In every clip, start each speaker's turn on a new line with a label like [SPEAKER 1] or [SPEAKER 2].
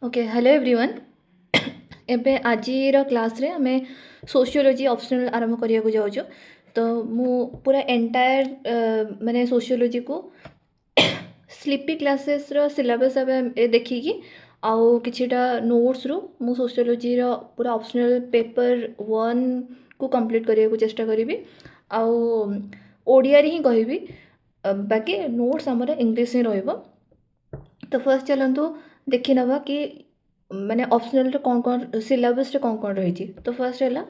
[SPEAKER 1] Okay hello everyone एबे आजिर class रे आमे सोशियोलॉजी ऑप्शनल आरंभ करिया को जाउछु तो मु पूरा एंटायर माने सोशियोलॉजी को स्लीपी क्लासेस रो सिलेबस अब देखी कि आउ किछिटा नोट्स रो मु सोशियोलॉजी रो पूरा ऑप्शनल पेपर 1 को कंप्लीट करिया को चेष्टा करिवि आउ ओडिया रे ही कहिवि बाकी नोट्स हमर इंग्लिश रे रहइबो। तो फर्स्ट चलतु देखी नवा कि माने ऑप्शनल रे कौन कौन सिलेबस रे कौन कौन रही। तो फर्स्ट है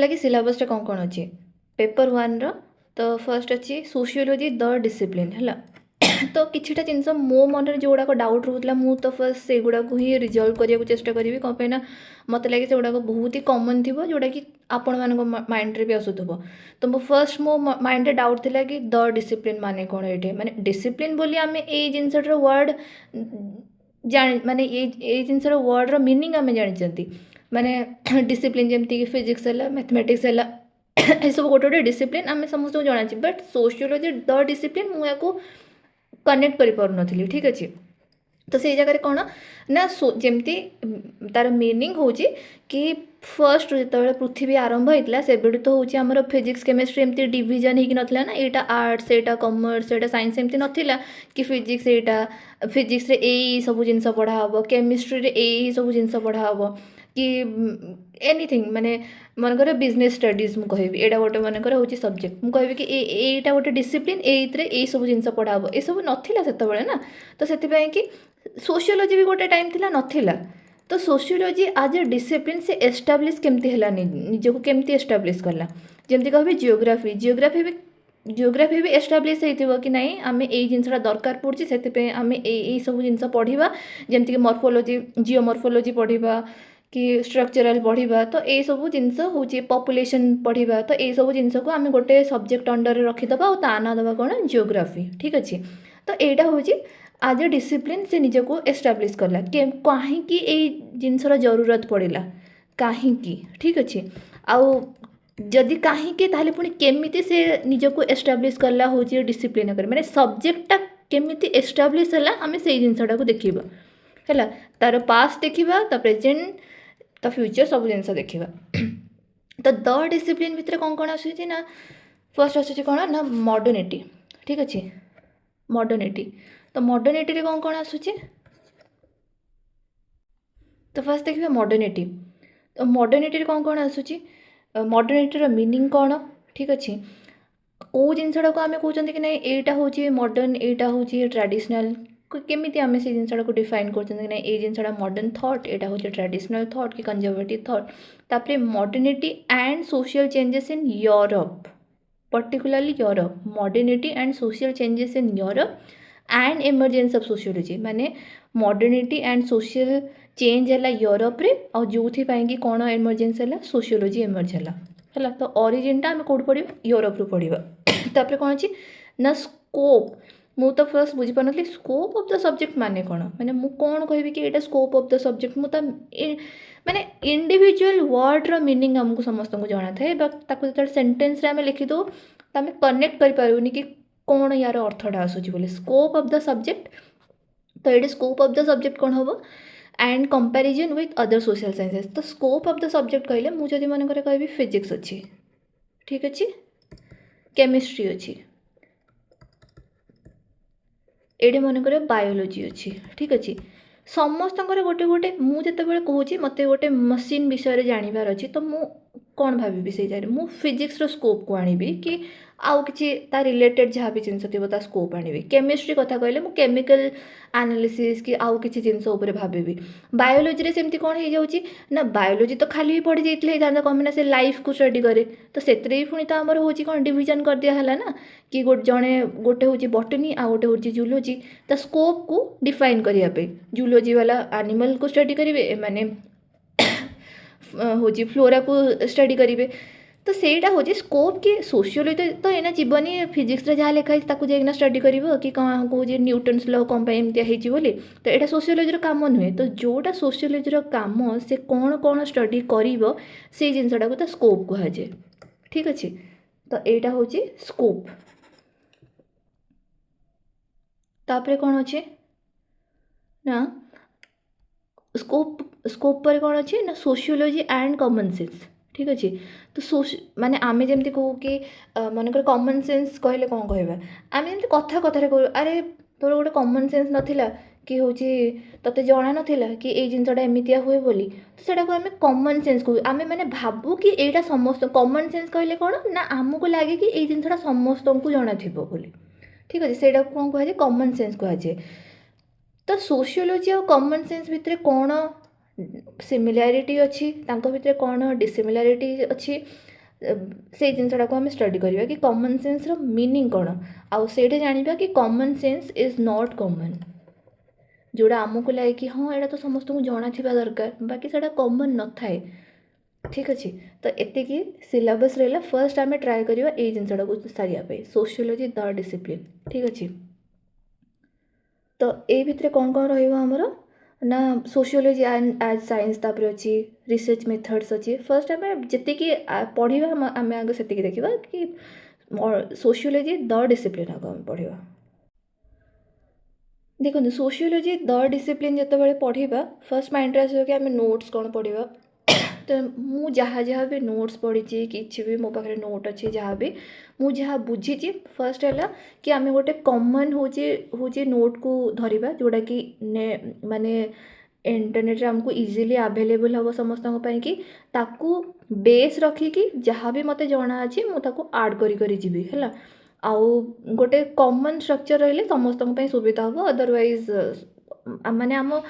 [SPEAKER 1] कि सिलेबस रे कौन कौन अच्छी पेपर 1 रो। तो फर्स्ट अच्छी सोशियोलॉजी द डिसिप्लिन है तो किछिटा जिनस मो मन जोड़ा डाउट रोला मु तो फर्स्ट से गुड़ा को ही रिजल्व करने चेष्टा करी कौन पे मत लगे से गुड़ाक बहुत ही कॉमन थी जोड़ा कि आपण मान माइंड रे भी आसुथबो। तो मो फर्स्ट मो माइंड रे डाउट थिला कि द डिसिप्लिन माने कौन ये माने डिसिप्लिन बोली आम ए जिनसर वर्ड जान माने ये जिनसर वर्ड रो मीनिंग आम जानी माने डिसिप्लिन जमती कि फिजिक्स है मैथमेटिक्स है ये सब गोटे गोटे डिसिप्लिन आम समस्त जाना बट सोशियोलॉजी द डिसिप्लिन मुझे कनेक्ट कर पार नी ठीक अच्छे। तो से जगह कौन ना जमती तार मीनिंग हूँ कि फर्स्ट जो पृथ्वी आरंभ होता से तो हूँ आम फिजिक्स केमिस्ट्री एमती डिविजन होगी नाला ना यहाँ आर्ट्स यहाँ कॉमर्स यहाँ साइंस एमती नाला कि फिजिक्स यहाँ फिजिक्स रे यही सब जिन पढ़ा हे केमिस्ट्री रे यही सब जिन पढ़ा हे कि एनीथिंग माने मनकर बिजनेस स्टडीज मु कहबी एटा गोटे मनकर हूँ सब्जेक्ट मुझे कहबी कि एटा गोटे डिसिप्लिन ये सब जिन पढ़ा हे ये सब नाला से ना। तो से कि सोशियोलॉजी भी गोटे टाइम थिला नथिला। तो सोशियोलॉजी आज ए डिसिप्लिन से एस्टाब्लिश केमती है निजको केमती एस्टाब्लिश कला जमती कहबी जियोग्राफी भी एस्टाब्लिश होइथिबो कि नहीं आमे एई जिनसटा दरकार पड़छि सेति आमे एई सब जिनस पढ़िबा जमती कि मॉर्फोलॉजी जियोमॉर्फोलॉजी पढ़िबा कि स्ट्रक्चरल पढ़िबा। तो ये सब जिनस होची पॉपुलेशन पढ़िबा तो ये सब जिनस को आमे गोटे सब्जेक्ट अंडर रे रखिदबा और ता ना दबा कोन जियोग्राफी ठीक अछि। तो एटा होची आज ए डिसिप्लिन से निजको एस्टाब्लिश कला के कहीं जिनसर जरूरत पड़ा कहीं ठीक अच्छे आउ जदि कहीं पुणी केमिति से निजको एस्टाब्लिश कला हूँ डिसिप्लिन कर माने सब्जेक्टा केमिति एस्टाब्लिश है आम से जिनसटा को देखा है तार पास्ट देखा ता प्रेजेंट ता फ्यूचर सब जिन देखा। तो द डिसिप्लिन भितर कौन कौन आसूँ ना फर्स्ट आसूँ कौन ना मॉडर्निटी ठीक अच्छे मॉडर्निटी। तो मॉडर्निटी रे कौन कौन आसूँ तो फर्स्ट देखिए मॉडर्निटी। तो मॉडर्निटी रे कौन कौन आसूँ मॉडर्निटी मीनिंग कौन ठीक अच्छे कौ जिनसा को आम कहते कि ना यहाँ हूँ मॉडर्न यहाँ हूँ ट्रेडिशनल केमिति आम से जिनसा को डिफाइन कर ये जिनसा मॉडर्न थॉट यहाँ हूँ ट्रेडिशनल थॉट कि कंजर्वेटिव थॉट। तापर modernity and social changes in Europe particularly Europe modernity and social changes in Europe and emergence of sociology माने मॉडर्निटी एंड सोशल चेंज है यूरोप रे और जो कि कौन इमर्जेंस है सोशियोलॉजी इमर्ज है तो ओरिजिनटा आम कौट पढ़ा यूरोप रू पढ़ा। तापर कौन अच्छी ना स्कोप मु तो फर्स्ट बुझीपार नी स्कोप ऑफ द सब्जेक्ट माने कौन माने मु कौन कहबी कि एटा स्कोप ऑफ द सब्जेक्ट मु माने इंडिविजुअल वर्ड रो मीनिंग हमको समस्त को जाना थाए जो सेंटेंस रे आम लिखी दो तो आम कनेक्ट कर पारूनी कि कौन यार अर्थटा आसूँ बोले स्कोप ऑफ द सब्जेक्ट। तो ये स्कोप ऑफ द सब्जेक्ट कौन हम and comparison with other social sciences. तो स्कोप ऑफ द सब्जेक्ट कहले मुझे मन कहबी फिजिक्स अच्छी ठीक अच्छे केमिस्ट्री अच्छी ये मनकर बायोलोजी अच्छी ठीक अच्छे समस्त गोटे गोटे मुझे कहूँ मत गोटे मशीन विषय जानवर अच्छी तो मु कौन भावी से जगह फिजिक्स स्कोप को आनी कि आउ कि रिलेटेड जहाँ भी जिनस थी स्कोप आनी केमिस्ट्री कथा कहले मु केमिकल एनालिसिस कि आउ कि जिनस भावी बायोलोजी सेमती कौन हो जाऊँगी ना बायोलोजी तो खाली पढ़ी जाता कम से लाइफ को स्टडी करे तो से पुणी तो आमर हूँ कौन डिविजन कर दिया है ना कि जड़े गोटे हूँ बॉटनी आ गोटे हूँ जूलोजी तो स्कोप को डिफाइन करने जूलोजी वाला एनिमल को स्टडी करेंगे माने हूँ फ्लोरा को स्टडी करेंगे। तो सेटा हूँ स्कोप कि सोशियोलॉजी तो एना जीवनी फिजिक्स रे जहाँ लिखाई जाइना स्टडी कर कि कौन कहूँ न्यूटन्स लॉ कौन एमती बोली तो यहाँ सोशियोलॉजी काम नुहे। तो जोटा सोशियोलॉजी काम से कौन कौन स्टडी कर से जिनसटा को स्कोप कहुए ठीक अच्छे। तो यहाँ हूँ स्कोप तापर कौन अच्छे ना स्कोप पर कौन अच्छे ना सोशियोलोजी एंड कॉमन सेंस। ठीक अच्छे तो माने आमे जमती कहू कि मनकर कॉमन सेंस कहले कौन कहबा आमे जमती कथा कथारे कहू अरे तोर गोटे कॉमन सेंस नथिला कि हूँ तोते जना नाला कि ये जिनसा एमतिया हुए बोली तो सेटा को आम कॉमन सेंस कहू आम मैंने भावु कि यहाँ समस्त कॉमन सेंस कहले कौन ना आमको लगे कि ये जिनसा समस्त को जना थी बोली। ठीक अच्छे से कौन कहुए कॉमन सेंस कहुए। तो सोशियोलोजी और कॉमन सेंस भितर कौन सिमिलारिटी अच्छी भितर कौन डिसिमिलारिटी अच्छी से जिनसा को आम स्टडी करवा कि कॉमन सेंस रो मीनिंग कौन आउ से जाना कि common sense is not common जोड़ा आमको लगे कि हाँ यहाँ तो समस्त को जना थी दरकार बाकी से कॉमन न थाए। ठीक अच्छे तो एतिकी सिलेबस रहा फर्स्ट आम ट्राए करवा ये जिनसा को सारे सोशियोलोजी द डिसिप्लिन। ठीक अच्छे तो ये भितर कौन कौन रमर ना सोशियोलोजी एंड एज साइंस तापर अच्छी रिसर्च मेथड्स अच्छी फर्स्ट आम जी पढ़ा आम आगे से देखा कि सोशियोलोजी द डिसिप्लिन आगे आम पढ़ा। देखो सोशियोलोजी द डिसिप्लिन जिते पढ़ा फर्स्ट माइंड आस कि आम नोट्स कौन पढ़ा तो मु जहाँ जहाँ भी नोट्स पढ़ी कि भी मो पाखे नोट अच्छी जहाँ भी मु जहाँ बुझी फर्स्ट है कि आम गोटे कॉमन हूँ नोट को धरिबा जोड़ा कि माने इंटरनेट आमको इजीली अवेलेबल हम समस्त कि ताकू बेस रखिकी जहाँ भी मत जना अच्छी मुझे आड करी जीवी है आउ गोटे कॉमन स्ट्रक्चर रही समस्त सुविधा हम अदरवाइज माने आम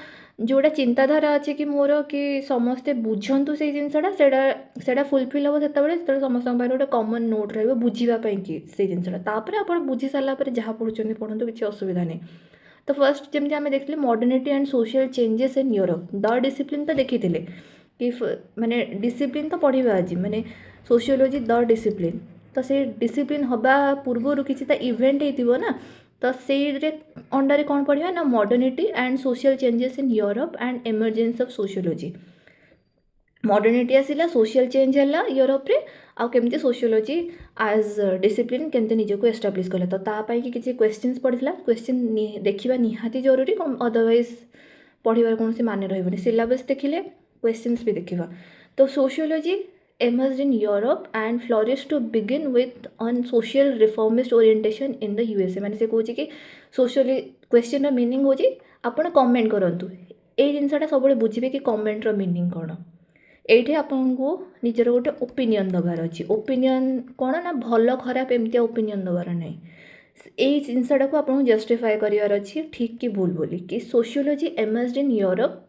[SPEAKER 1] जोड़ा चिंताधारा अच्छे कि मोर कि समस्ते बुझंतु से जिनसा फुलफिल हम से समस्त गोटे कॉमन नोट रही बुझापी कि से जिनसा आप बुझी सारापर जहाँ पढ़ुं पढ़ु किसी असुविधा नहीं। तो फर्स्ट जमी आम देखते modernity and social changes in Europe the discipline तो देखी कि माने डिसिप्लिन तो पढ़ा आज माने सोशियोलोजी द डिसिप्लिन तो से डिसिप्लिन हवा पूर्वर किसी इवेंट हो ना तो से अंडर कौन पढ़ा ना modernity and social changes in Europe and emergence of sociology modernity आसला सोशल चेंज है यूरोप रे आउ केमती सोशियोलोजी आज डिसिप्लिन केमती निजको एस्टाब्लीश कला तो तापाई कि किसी क्वेश्चंस पड़ता क्वेश्चन देखा निहाती जरूरी अदरवाइज पढ़ार कौन से मान रही सिलेबस देखिले क्वेश्चंस भी देखा। तो sociology emerged in Europe and flourished to begin with on social reformist orientation in the USA माने से कहूँ कि सोशली क्वेश्चन मीनिंग हूँ आपण कमेंट करूँ ये जिनसा सब बुझे कि कमेंट मीनिंग कौन ये आपको निजर गोटे ओपिनियन दबार अच्छी ओपिनियन कौन ना भल खराब एमती ओपिनियन दबार ना यही जिनसा को आपको जस्टिफाए करार अच्छी ठीक कि भूल बोली कि सोशियोलोजी एमर्ज्ड इन यूरोप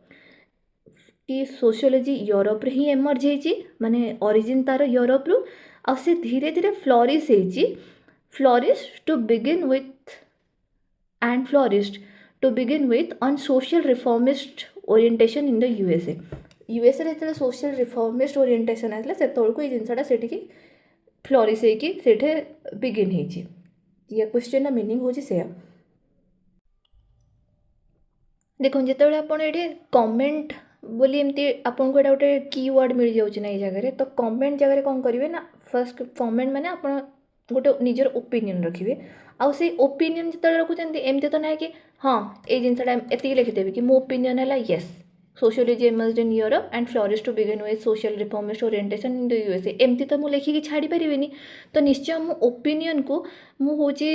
[SPEAKER 1] कि सोशियोलोजी यूरोप रे ही एमर्ज होती माने ओरिजिन तार यूरोप रु आ से धीरे धीरे फ्लोरिश होती flourish to begin with and flourished to begin with on social reformist orientation in the USA रे सोशल रिफॉर्मिस्ट ओरिएंटेशन आसला से ये जिनसा से फ्लोरिश होके बिगिन होती ये क्वेश्चन मीनिंग हूँ से देखो जिते आप कमेंट बोली एमती आपको एटा गोटे कीवर्ड मिल जाऊँ ना ये जगह तो कमेंट जगह कौन करेंगे ना फर्स्ट कमेंट माने आप गोटे निजर ओपिनियन रखिए आउ से ओपिनियन जो रखुच्च एमती तो ना कि हाँ ये जिनसा एति लिखिदेवी कि मो ओपिनियन है yes sociology emerged in Europe and flourish to begin with social reformist orientation in the USA एमती तो मुझे लिखिकी छाड़ी पारिनी तो निश्चय मो ओपिनियन को मुझे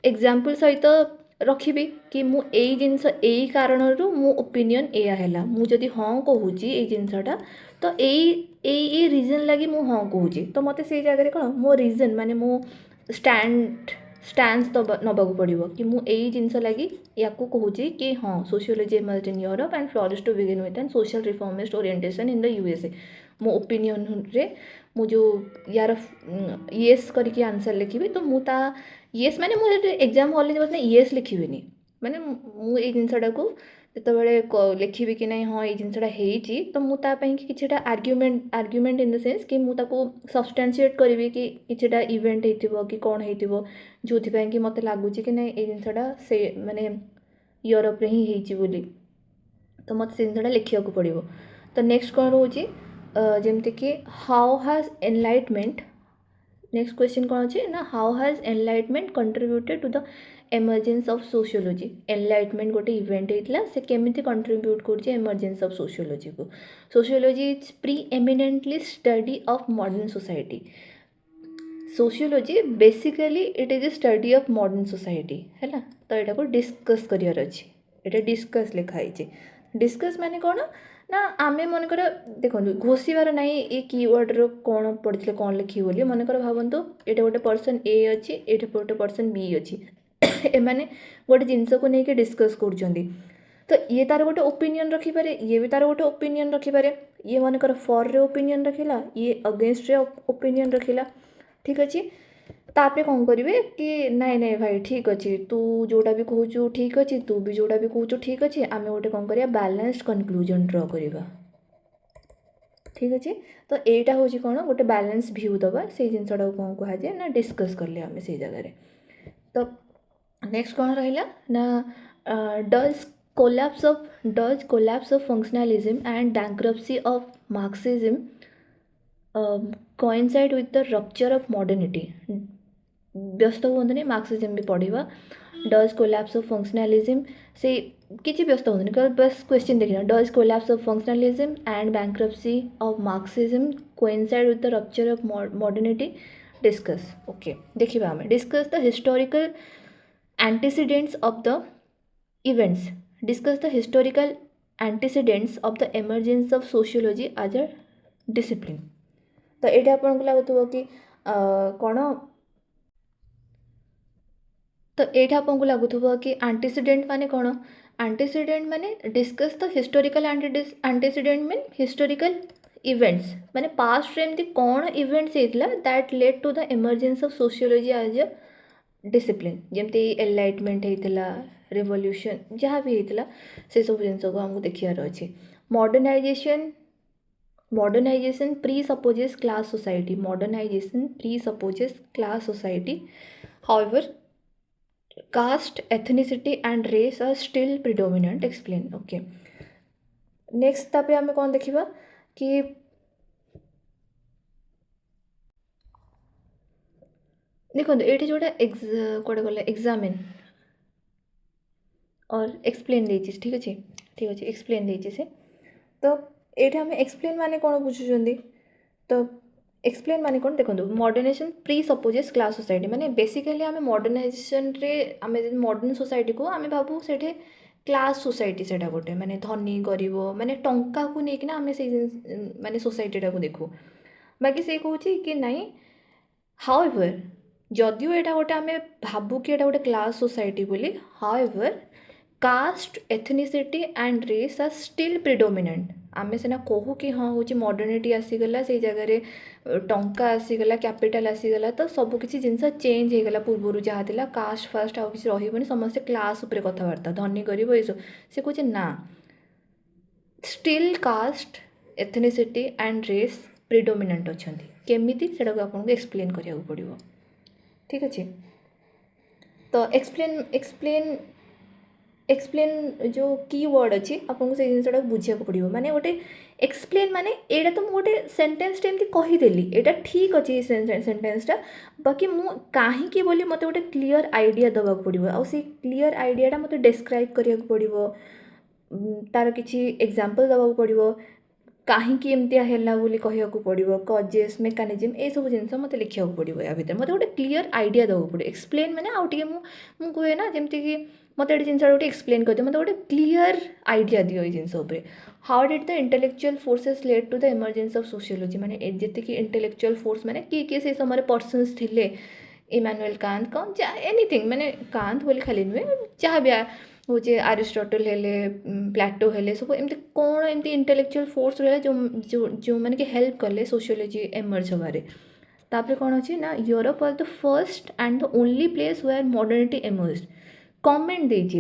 [SPEAKER 1] एग्जांपल सहित रखी कि मु एई जिनस एई कारण मो ओपिनियन एया हैला मु जदि हाँ कहूँ ये जिनसटा तो यही रिजन लगी मु हाँ कहूँ तो मत से जगह कौन मो रिजन माने मो स्टांस नबाक पड़ो कि मु एई जिनस लगी या कहूँ कि हाँ sociology emerged in Europe and flourish to begin with and social reformist orientation in the USA मो ओपिनियन रे मु जो यार येस करके आंसर लिखी तो मुता येस माने मुझे एग्जाम हॉल में येस लिखिबिनी माने मुझे जिनसा को जो लिखी कि ना हाँ ये जिनसा होती तो मुझे कि आर्ग्युमेंट इन द सेंस कि मुझे सब्सटेंशिएट करी कि किसी इवेंट हो कि कौन हो जो कि मत लगुच कि ना ये जिनसा से माने यूरोप रे ही बोली तो मत से जिनसा लिखा पड़ो। तो नेक्स्ट कौन रोचे जमती कि how has enlightenment next question कौन अच्छे ना how has enlightenment contributed to the emergence of sociology enlightenment गोटे इवेंट होता से केमिति कंट्रीब्यूट कर एमर्जेंस ऑफ सोशियोलोजी को sociology is preeminently study of modern society sociology basically it is a study of modern society है ना तो यहाँ को डिस्कस करार अच्छे ये डिस्कस लिखाई डिस्कस माने कौन ना आम मनकर देखो घोषार ना ये कीवर्ड्र कौन पढ़ते कौन लिखी बोली मनकर भावतु ये गोटे पर्सन ए अच्छी ये गोटे पर्सन बी अच्छी एमाने गोटे जिनस को लेकिन डिस्कस कर तो ये तार गोटे ओपिनियन रखिपारे ये भी तार गोटे ओपिनियन रखिपारे ये मनकर फॉर रे ओपिनियन रखिला ये अगेंस्ट रे ओपिनियन रखिला ठीक अच्छे तापर कौन करेंगे कि नाई नाई भाई ठीक अच्छे तू जोटा भी कहूँ ठीक अच्छे तू भी जोटा भी कहूँ ठीक अच्छे आम गोटे कौन करिया बैलेंस्ड कनक्लूजन ड्र करवा ठीक अच्छे तो यहाँ हूँ कौन गोटे बैलेंस भ्यू दबा से जिनसा कौन कहुए ना डिस्कस कले आम से जगह तो नेक्स्ट कौन रहा ना does collapse of functionalism and bankruptcy of Marxism coincide with the rupture of modernity व्यस्त हूँ नहीं मार्क्सिज्म भी पढ़ा डज कोलैप्स ऑफ फंक्शनलिज्म से किसी व्यस्त हूँ नहीं बस क्वेश्चन देखना does collapse of functionalism and bankruptcy of Marxism coincide with the rupture of modernity discuss okay देखिए आम discuss the historical antecedents of the events discuss the historical antecedents of the emergence of sociology as a discipline तो ये आपको लगुव कि कौन तो ये आपको लगुव कि एंटीसीडेंट माने कौन एंटीसीडेंट माने discuss the historical antecedent mean historical events माने पास्ट एमती कौन इवेंट्स होता that led to the emergence of sociology as a discipline जमती एनलाइटमेंट होता रिवोल्यूशन जहाँ भी होता से सब जिन को आमको देखार अच्छे modernisation presupposes class society modernisation presupposes class society however caste ethnicity and race are still predominant explain okay next तापर आम कौन देखा कि देखो ये जोटा कौटे गला एग्जामिन और एक्सप्लेन देती ठीक अच्छे एक्सप्लेन देती से तो ये आम एक्सप्लेन माने कौन बुझुं तो एक्सप्लेन माने कौन देखो मॉडर्नाइजेशन प्री सपोजेस क्लास सोसाइटी माने बेसिकली आम मॉडर्नाइजेशन रे आम मॉडर्न सोसाइटी को आम भावु से क्लास सोसाइटी से गोटे माने धनी गरीब माने टंका को लेकिन आम से माने सोसाइटीटा को देखू बाकी से कहूँ कि नाई हाउएवर जदिव यहाँ गोटे आम भावु कि गोटे क्लास सोसाइटी बोली however caste ethnicity and race are still predominant आम सीना कहू कि हाँ हूँ मॉडर्निटी आसीगला से जगह टंका आसीगला कैपिटल आसीगला तो सबकि जिनस चेंज होगला पूर्वर जहाँ था कास्ट फास्ट आउ कि रही समस्ते क्लास उपर कथबार्ता धनी गरीब ये सब से कहे ना still caste ethnicity and race predominant अच्छा केमिति से आपको एक्सप्लेन करा पड़ो ठीक अच्छे तो एक्सप्लेन जो कीवर्ड अच्छी आपको से जिनसा बुझा पड़ो माने गोटे एक्सप्लेन माने यहाँ तो मुझे सेन्टेन्सटा एमती कहीदेली यहाँ ठीक अच्छे सेन्टेन्सटा बाकी मुझे कहीं बोली मत गोटे क्लीयर आइडिया देवाक पड़ो आ क्लीयर आइडियाटा मत डिस्क्राइब करा पड़ो तार किसी एग्जांपल देवाक पड़ो कहीं एमती है बोली कहूँ पड़ो कजेस मेकानिजम ये सब जिन मत लिखा पड़ो या भर मत गोटे क्लीयर आइडिया देवाक पड़ो एक्सप्लेन मैंने आउ टे मुझे ना जमती कि मत ये जिन गोटे एक्सप्लेन कर दियो मत गोटे क्लीयर आइडिया दियो ये जिनस how did the intellectual forces led to the emergence of sociology माने जी इंटेलेक्चुअल फोर्स माने किए से समय पर्सन्स थे इमानुएल कांत कौन एनीथिंग माने कांत बोली खाली नुहे जहाँ भी हूँ आरिस्टोटल हेले प्लाटो हेले सब एमती कौन एमती इंटेलेक्चुअल फोर्स रहा जो मैंने कि हेल्प कले सोशियोलॉजी एमर्ज हबारे तापर कौन अच्छे ना Europe was the first and the only place where modernity emerge comment देती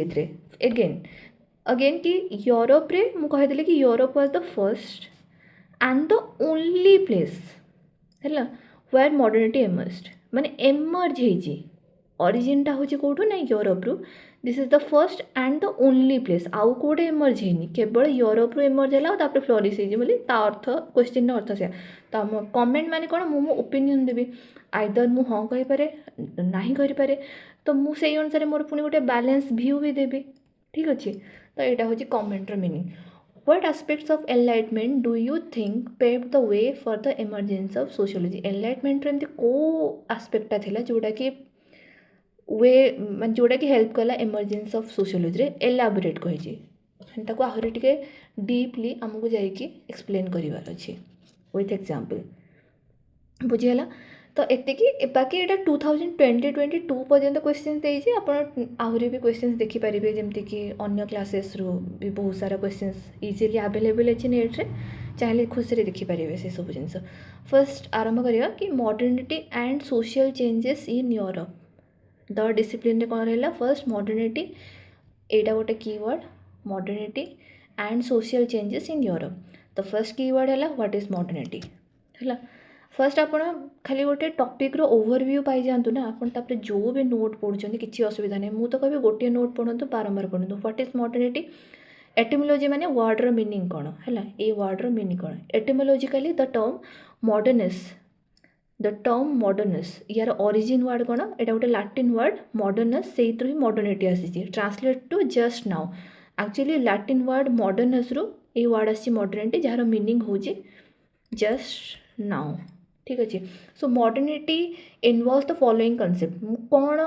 [SPEAKER 1] अगेन कि यूरोप रे मु कहीदेली कि Europe was the first and the only place है वेयर मॉडर्निटी एमर्ज माने एमर्ज होइछि ଅରିଜିନଟା ହେଉଛି କେଉଁଠୁ ନା ୟୁରୋପରୁ। This is the first and the only place. ଆଉ କେଉଁଟେ ଏମର୍ଜ ହେଇନି, କେବଳ ୟୁରୋପରୁ ଏମର୍ଜ ହେଲା ଆଉ ତାପରେ ଫ୍ଲୋରିସ୍ ହେଇଛି ବୋଲି ତା ଅର୍ଥ, କ୍ୱେଶ୍ଚିନ୍ର ଅର୍ଥ ସେୟା। ତ ଆମ କମେଣ୍ଟ ମାନେ କ'ଣ, ମୁଁ ମୋ ଓପିନିଅନ୍ ଦେବି, ଆଇଦର ମୁଁ ହଁ କହିପାରେ, ନାହିଁ କରିପାରେ, ତ ମୁଁ ସେଇ ଅନୁସାରେ ମୋର ପୁଣି ଗୋଟେ ବାଲାନ୍ସ ଭ୍ୟୁ ବି ଦେବି। ଠିକ୍ ଅଛି, ତ ଏଇଟା ହେଉଛି commenter meaning. What aspects of enlightenment do you think paved the way for the emergence of sociology? Enlightenment ଏମିତି କେଉଁ ଆସ୍ପେକ୍ଟଟା ଥିଲା ଯେଉଁଟାକି ମାନେ ଯେଉଁଟାକି ହେଲ୍ପ କଲା ଏମର୍ଜେନ୍ସ ଅଫ୍ ସୋସିଓଲୋଜିରେ? ଏଲାବୋରେଟ୍ କହିଛି, ତାକୁ ଆହୁରି ଟିକେ ଡିପ୍ଲି ଆମକୁ ଯାଇକି ଏକ୍ସପ୍ଲେନ୍ କରିବାର ଅଛି ୱିଥ୍ ଏକ୍ଜାମ୍ପଲ୍। ବୁଝିଗଲା? ତ ଏତିକି। ବାକି ଏଇଟା 2022 ପର୍ଯ୍ୟନ୍ତ କ୍ୱେଶ୍ଚିନ୍ସ ଦେଇଛି। ଆପଣ ଆହୁରି ବି କ୍ୱେଶ୍ଚିନ୍ସ ଦେଖିପାରିବେ, ଯେମିତିକି ଅନ୍ୟ କ୍ଲାସେସ୍ରୁ ବି ବହୁତ ସାରା କ୍ୱେଶ୍ଚିନ୍ସ ଇଜିଲି ଆଭେଲେବୁଲ୍ ଅଛି ନେଟ୍ରେ, ଚାହିଁଲେ ଖୁସିରେ ଦେଖିପାରିବେ ସେସବୁ ଜିନିଷ। ଫାର୍ଷ୍ଟ ଆରମ୍ଭ କରିବା କି modernity and social changes in Europe. The ଡିସିପ୍ଲିନ୍ରେ କ'ଣ ରହିଲା? ଫାର୍ଷ୍ଟ ମଡ଼ର୍ଣ୍ଣିଟି, ଏଇଟା ଗୋଟେ keyword, modernity and social changes in Europe. ତ ଫାର୍ଷ୍ଟ କିୱାର୍ଡ଼ ହେଲା ହ୍ୱାଟ୍ ଇଜ୍ ମଡ଼ର୍ଣ୍ଣିଟି ହେଲା। ଫାର୍ଷ୍ଟ ଆପଣ ଖାଲି ଗୋଟେ ଟପିକ୍ର ଓଭରଭ୍ୟୁ ପାଇଯାଆନ୍ତୁ ନା, ଆପଣ ତାପରେ ଯେଉଁ ବି ନୋଟ୍ ପଢ଼ୁଛନ୍ତି କିଛି ଅସୁବିଧା ନାହିଁ। ମୁଁ ତ କହିବି ଗୋଟିଏ ନୋଟ୍ ପଢ଼ନ୍ତୁ, ବାରମ୍ବାର ପଢ଼ନ୍ତୁ। What is ମଡ଼ର୍ଣ୍ଣିଟି? ଏଟିମୋଲୋଜି ମାନେ ୱାର୍ଡ଼ର ମିନିଂ କ'ଣ ହେଲା, ଏଇ ୱାର୍ଡ଼ର ମିନିଂ କ'ଣ? ଏଟିମୋଲୋଜିକାଲି ଦ ଟର୍ମ ମଡ଼ର୍ନେସ୍, ୟାର ଅରିଜିନ୍ ୱାର୍ଡ଼ କ'ଣ? ଏଇଟା ଗୋଟେ ଲାଟିନ୍ ୱାର୍ଡ଼ ମଡ଼ର୍ନେସ୍, ସେଇଥିରୁ ହିଁ ମଡ଼ର୍ଣ୍ଣିଟି ଆସିଛି। ଟ୍ରାନ୍ସଲେଟ୍ ଟୁ ଜଷ୍ଟ ନାଉ। ଆକ୍ଚୁଆଲି ଲାଟିନ୍ ୱାର୍ଡ଼ ମଡ଼ର୍ନେସ୍ରୁ ଏଇ ୱାର୍ଡ଼ ଆସିଛି ମଡ଼ର୍ଣ୍ଣିଟି, ଯାହାର ମିନିଂ ହେଉଛି ଜଷ୍ଟ ନାଉ। ଠିକ୍ ଅଛି। So modernity involves the following concept. ମୁଁ କ'ଣ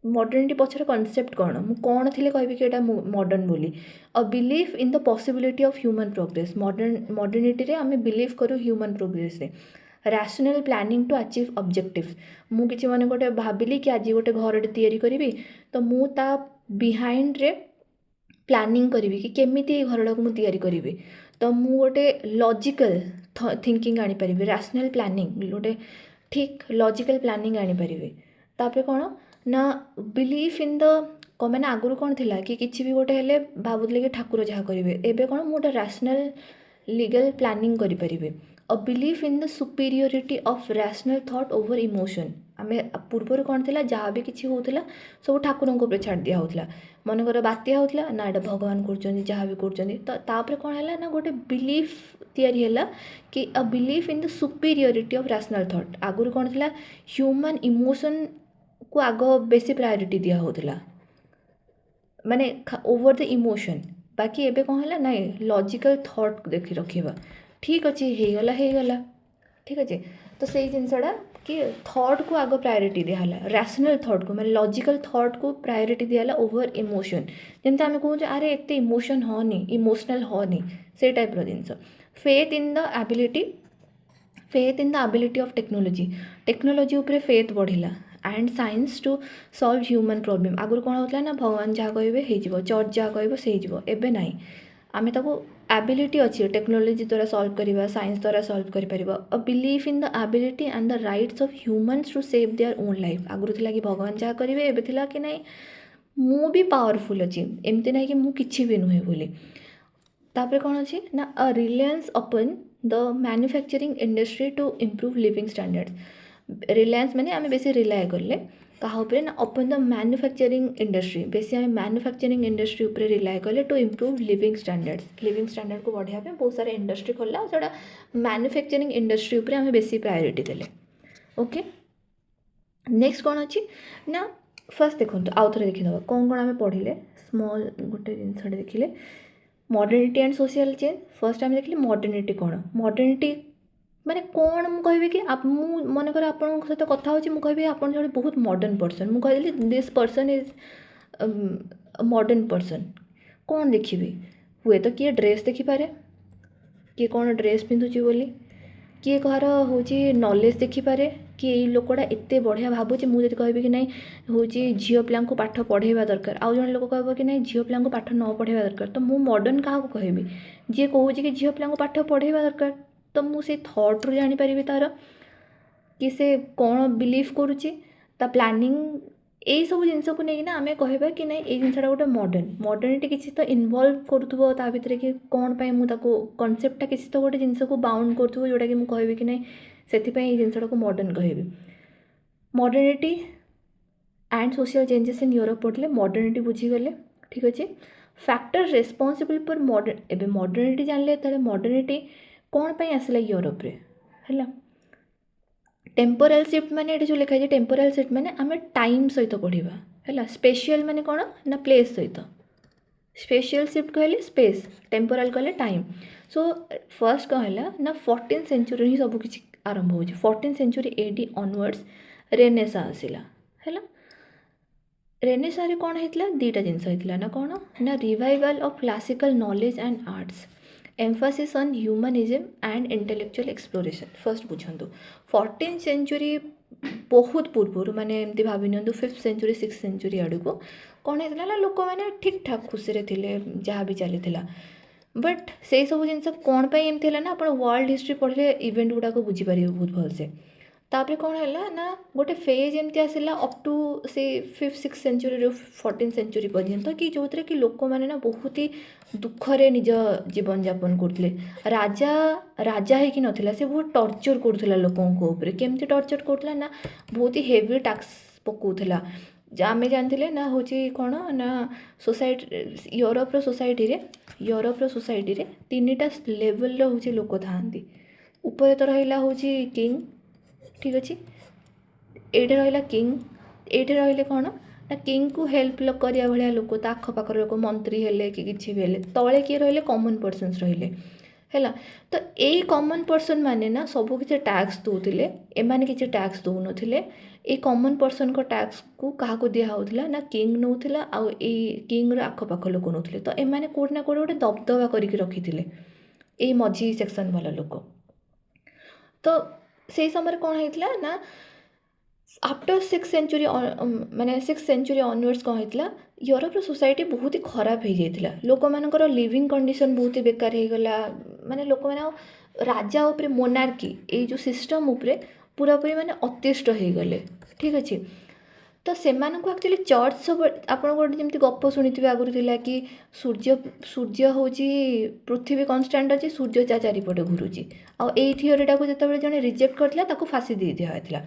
[SPEAKER 1] ମଡ଼ର୍ଣ୍ଣିଟି ପଛରେ କନସେପ୍ଟ କ'ଣ, ମୁଁ କ'ଣ ଥିଲେ କହିବି କି ଏଇଟା ମଡ଼ର୍ଣ୍ଣ ବୋଲି? A believe in the possibility of human progress. ମଡ଼ର୍ଣ୍ଣିଟିରେ ଆମେ ବିଲିଭ୍ କରୁ ହ୍ୟୁମାନ୍ ପ୍ରୋଗ୍ରେସ୍ରେ। Rational planning to achieve objective. ମୁଁ କିଛି ମାନେ ଗୋଟେ ଭାବିଲି କି ଆଜି ଗୋଟେ ଘରଟେ ତିଆରି କରିବି, ତ ମୁଁ ତା ବିହାଇଣ୍ଡରେ ପ୍ଲାନିଂ କରିବି କି କେମିତି ଏଇ ଘରଟାକୁ ମୁଁ ତିଆରି କରିବି। ତ ମୁଁ ଗୋଟେ ଲଜିକାଲ୍ ଥିଙ୍କିଂ ଆଣିପାରିବି, ରାସନାଲ୍ ପ୍ଲାନିଂ, ଗୋଟେ ଠିକ୍ ଲଜିକାଲ୍ ପ୍ଲାନିଂ ଆଣିପାରିବି। ତାପରେ କ'ଣ ନା ବିଲିଭ୍ ଇନ୍ ଦ, ମାନେ ଆଗରୁ କ'ଣ ଥିଲା କି କିଛି ବି ଗୋଟେ ହେଲେ ଭାବୁଥିଲେ କି ଠାକୁର ଯାହା କରିବେ, ଏବେ କ'ଣ ମୁଁ ଗୋଟେ ରାସନାଲ୍ ଲିଗାଲ୍ ପ୍ଲାନିଂ କରିପାରିବି। A believe in the superiority of rational thought over emotion. ଆମେ ପୂର୍ବରୁ କ'ଣ ଥିଲା, ଯାହା ବି କିଛି ହେଉଥିଲା ସବୁ ଠାକୁରଙ୍କ ଉପରେ ଛାଡ଼ି ଦିଆ ହେଉଥିଲା। ମନେକର ବାତ୍ୟା ହେଉଥିଲା, ନା ଏଇଟା ଭଗବାନ କରୁଛନ୍ତି, ଯାହା ବି କରୁଛନ୍ତି। ତ ତାପରେ କ'ଣ ହେଲା ନା ଗୋଟେ ବିଲିଫ୍ ତିଆରି ହେଲା କି a believe in the superiority of rational thought. ଆଗରୁ କ'ଣ ଥିଲା, ହ୍ୟୁମାନ୍ ଇମୋସନ୍କୁ ଆଗ ବେଶୀ ପ୍ରାୟୋରିଟି ଦିଆ ହେଉଥିଲା, ମାନେ ଓଭର୍ ଦ ଇମୋସନ୍। ବାକି ଏବେ କ'ଣ ହେଲା, ନାଇଁ ଲଜିକାଲ୍ ଥଟ୍ ଦେଖି ରଖିବା। ଠିକ୍ ଅଛି, ହେଇଗଲା। ଠିକ୍ ଅଛି। ତ ସେଇ ଜିନିଷଟା କି ଥଟ୍କୁ ଆଗ ପ୍ରାୟୋରିଟି ଦିଆହେଲା, ରାସନାଲ୍ ଥଟ୍କୁ, ମାନେ ଲଜିକାଲ୍ ଥଟ୍କୁ ପ୍ରାୟୋରିଟି ଦିଆହେଲା ଓଭର୍ ଇମୋସନ୍। ଯେମିତି ଆମେ କହୁଛୁ ଆରେ ଏତେ ଇମୋସନ୍ ହନି, ଇମୋସନାଲ୍ ହନି, ସେଇ ଟାଇପ୍ର ଜିନିଷ। Faith in the ability of technology ଉପରେ ଫେଥ୍ ବଢ଼ିଲା। And science to solve human problem. ଆଗରୁ କ'ଣ ହେଉଥିଲା ନା, ଭଗବାନ ଯାହା କହିବେ ହେଇଯିବ, ଚର୍ଚ୍ଚ ଯାହା କହିବ ସେ ହେଇଯିବ। ଏବେ ନାହିଁ, ଆମେ ତାକୁ ଆବିଲିଟି ଅଛି ଟେକ୍ନୋଲୋଜି ଦ୍ୱାରା ସଲ୍ଭ କରିବା, ସାଇନ୍ସ ଦ୍ୱାରା ସଲ୍ଭ କରିପାରିବ। A believe in the ability and the rights of humans to save their own life. ଆଗରୁ ଥିଲା କି ଭଗବାନ ଯାହା କରିବେ, ଏବେ ଥିଲା କି ନାଇଁ ମୁଁ ବି ପାୱାରଫୁଲ୍ ଅଛି, ଏମିତି ନାହିଁ କି ମୁଁ କିଛି ବି ନୁହେଁ ବୋଲି। ତାପରେ କ'ଣ ଅଛି ନା, a reliance upon the manufacturing industry to improve living standard. Reliance ମାନେ ଆମେ ବେଶୀ ରିଲାଏ କଲେ କାହା ଉପରେ ନା, ଅପନ୍ ଦ ମ୍ୟାନୁଫ୍ୟାକ୍ଚରିଂ ଇଣ୍ଡଷ୍ଟ୍ରି, ବେଶୀ ଆମେ ମ୍ୟାନୁଫ୍ୟାକ୍ଚରିଂ ଇଣ୍ଡଷ୍ଟ୍ରି ଉପରେ ରିଲାଏ କଲେ ଟୁ ଇମ୍ପ୍ରୁଭ୍ ଲିଭିଂ ଷ୍ଟାଣ୍ଡାର୍ଡ଼କୁ ବଢ଼ିବା ପାଇଁ ବହୁତ ସାରା ଇଣ୍ଡଷ୍ଟ୍ରି ଖୋଲିଲା, ଆଉ ସେଇଟା ମ୍ୟାନୁଫ୍ୟାକ୍ଚରିଂ ଇଣ୍ଡଷ୍ଟ୍ରି ଉପରେ ଆମେ ବେଶୀ ପ୍ରାୟୋରିଟି ଦେଲେ। ଓକେ, ନେକ୍ସଟ କ'ଣ ଅଛି ନା, ଫାର୍ଷ୍ଟ ଦେଖନ୍ତୁ ଆଉ ଥରେ ଦେଖିଦେବା କ'ଣ ଆମେ ପଢ଼ିଲେ। ସ୍ମଲ୍ ଗୋଟେ ଜିନିଷଟେ ଦେଖିଲେ, ମଡ଼ର୍ଣ୍ଣିଟି ଆଣ୍ଡ ସୋସିଆଲ ଚେଞ୍ଜ। ଫାର୍ଷ୍ଟ ଆମେ ଦେଖିଲେ ମଡ଼ର୍ଣ୍ଣିଟି କ'ଣ। ମଡ଼ର୍ଣ୍ଣିଟି ମାନେ କ'ଣ ମୁଁ କହିବି କି, ମୁଁ ମନେକର ଆପଣଙ୍କ ସହିତ କଥା ହେଉଛି, ମୁଁ କହିବି ଆପଣ ଜଣେ ବହୁତ ମଡ଼ର୍ଣ୍ଣ ପର୍ସନ୍। ମୁଁ କହିଲି this person is modern person. କ'ଣ ଦେଖିବି? ହୁଏତ କିଏ ଡ୍ରେସ୍ ଦେଖିପାରେ, କିଏ କ'ଣ ଡ୍ରେସ୍ ପିନ୍ଧୁଛି ବୋଲି, କିଏ କାହାର ହେଉଛି ନଲେଜ୍ ଦେଖିପାରେ, କି ଏଇ ଲୋକଟା ଏତେ ବଢ଼ିଆ ଭାବୁଛି। ମୁଁ ଯଦି କହିବି କି ନାଇଁ ହେଉଛି ଝିଅ ପିଲାଙ୍କୁ ପାଠ ପଢ଼ାଇବା ଦରକାର, ଆଉ ଜଣେ ଲୋକ କହିବ କି ନାଇଁ ଝିଅ ପିଲାଙ୍କୁ ପାଠ ନ ପଢ଼ାଇବା ଦରକାର, ତ ମୁଁ ମଡ଼ର୍ଣ୍ଣ କାହାକୁ କହିବି? ଯିଏ କହୁଛି କି ଝିଅ ପିଲାଙ୍କୁ ପାଠ ପଢ଼ାଇବା ଦରକାର। ତ ମୁଁ ସେଇ ଥଟ୍ରୁ ଜାଣିପାରିବି ତା'ର କି ସେ କ'ଣ ବିଲିଭ୍ କରୁଛି, ତା ପ୍ଲାନିଂ, ଏଇସବୁ ଜିନିଷକୁ ନେଇକିନା ଆମେ କହିବା କି ନାଇଁ ଏଇ ଜିନିଷଟା ଗୋଟେ ମଡ଼ର୍ଣ୍ଣିଟି କିଛି ତ ଇନଭଲ୍ଭ କରୁଥିବ ତା ଭିତରେ, କି କ'ଣ ପାଇଁ ମୁଁ ତାକୁ କନସେପ୍ଟଟା କିଛି ତ ଗୋଟେ ଜିନିଷକୁ ବାଉଣ୍ଡ କରୁଥିବ, ଯେଉଁଟାକି ମୁଁ କହିବି କି ନାଇଁ ସେଥିପାଇଁ ଏଇ ଜିନିଷଟାକୁ ମଡ଼ର୍ଣ୍ଣ କହିବି। Modernity and social changes in Europe पढ़ले मॉडर्निटी बुझीगले ठीक अच्छे फैक्टर रेस्पॉन्सिबल फॉर मॉडर्न एबे मॉडर्निटी जानले ताले मॉडर्निटी कौन पे आसला यूरोप रे हैला टेम्पोराल शिफ्ट माने ये जो लिखा है टेम्पोराल शिफ्ट माने आम टाइम सहित पढ़ा है स्पेशल माने कौन ना प्लेस सहित स्पेशल शिफ्ट कहले स्पेस टेम्पोराल कहले टाइम सो फर्स्ट कौन है ना 14th सेंचुरी ही सब किसी आरंभ हो 14th century AD onwards renaissance आसिला है रेनेसा रे कौन होता दीटा जिनस होता ना कौन ना revival of classical knowledge and arts emphasis on humanism and intellectual exploration first बुझंतु 14th सेंचुरी बहुत पूर्व माने एमती भाभी नियंतु 5th सेंचुरी 6th सेंचुरी आड़ को कौन होता ना लोक मैंने ठीक ठाक खुशी थे जहाँ भी चली बट से सब जिन कौन पर एमती है ना आप वर्ल्ड हिस्ट्री पढ़ले इवेंट गुड़ाक बुझीपारे बहुत भलसे तापर कौन है ना गोटे फेज एमती आसला अप टू से 5th 6th century 14th century पर्यंत कि जो कि लोक मैंने ना बहुत ही दुखरे निज जीवन यापन करते राजा राजा है कि नथिला से बहुत टर्चर करूला लोकों ऊपर केमती टर्चर करूला ना बहुत ही हेवी टैक्स पकाउला आम जानते ना हूँ कौन ना सोसाइटी यूरोप सोसाइटी रे 3टा लेवल हूँ लोक था ऊपर तो रहा हूँ किंग ठीक अच्छे ये रहा किंग ये रही कौन ना किंग को हेल्प करिया भाया लोक तो आखपाखर लोक मंत्री हेले कि किसी भी हेले तले किए रही कॉमन पर्सन्स रहिले है तो यही कॉमन पर्सन माने ना सब किसी टैक्स दौले एमाने किसी टैक्स दौ नथिले ये कॉमन पर्सन को टैक्स को क्या दिहला ना किंग नौला आउ किंग आखपाख लोक नौले तो एमाने कोड ना कोड गोटे दबदबा करके रखी थे ये मझी सेक्शन वाला लोक तो से समय कौन होता ना आफ्टर 6th सेंचुरी माने 6th सेंचुरी ऑनवर्ड्स कौन होता यूरोप सोसाइटी बहुत ही खराब हो जाता लोक मानकर लिविंग कंडीशन बहुत ही बेकार हो गला माने लोक मैंने राजा उपरे मोनार्की ये जो सिस्टम उपरे पूरापूरी माने अतिष्ट हो गले ठीक अच्छे तो से एक्चुअली चर्च सब आप गोटे जमी गप शुणी थे आगुरी थी कि सूर्य सूर्य हूँ पृथ्वी कन्स्टाट अच्छे सूर्य चा चारिपटे घूरुची आई थिओरीटा को जो जड़े रिजेक्ट करता फाँसी दे दिया